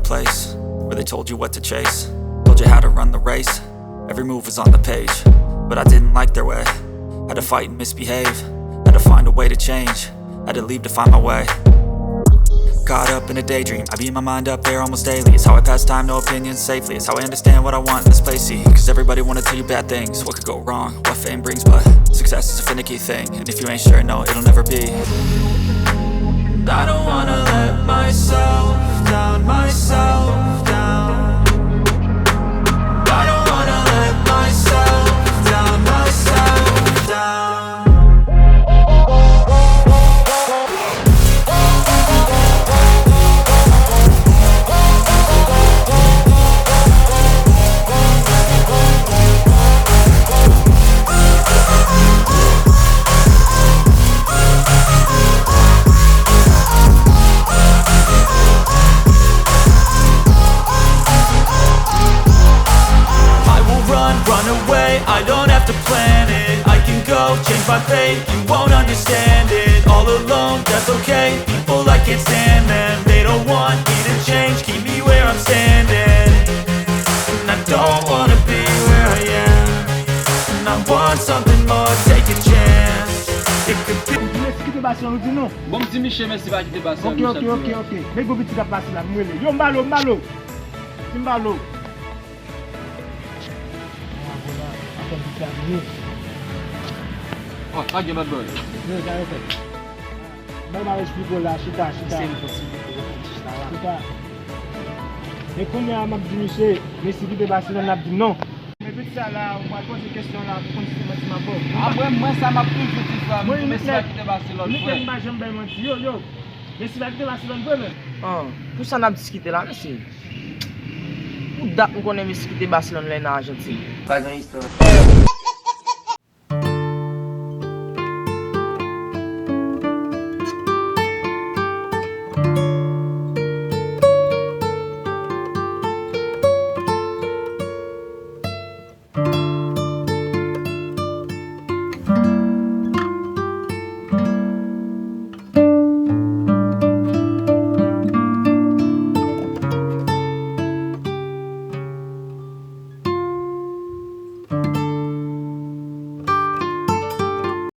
place where they told you what to chase, told you how to run the race. Every move was on the page, but I didn't like their way. Had to fight and misbehave, had to find a way to change, had to leave to find my way. Caught up in a daydream, I beat my mind up there almost daily. It's how I pass time, no opinions safely. It's how I understand what I want in this place, see. Cause everybody wanna tell you bad things, what could go wrong, what fame brings. But success is a finicky thing, and if you ain't sure, no, it'll never be. I don't wanna let myself down, myself down. I don't wanna let myself down, myself down. Run away, I don't have to plan it. I can go, change my fate, you won't understand it. All alone, that's okay, people I can't stand them. They don't want me to change, keep me where I'm standing. And I don't wanna be where I am, and I want something more, take a chance. It could be. Bon petit Michel, merci pas quitter Basel. Ok. Mais go vite la place là, yo mbalo. Timbalo. Oh, pas de bad boy. Non, j'arrête. Maman explique là, chita. C'est impossible. Chita. Et combien m'a dit monsieur, mais si vous dépassez on a dit non. Mais tout ça là, on va poser des questions là pour continuer ma bob. Après moi ça m'a plus de fois, mais si va quitter Barcelone. Mais moi j'aime bien mentir. Yo. Mais si va quitter Barcelone vraiment. Ah, tout ça n'a discuté là, monsieur. Ou date on connaît discuter Barcelone là en Argentine. Pas grand histoire.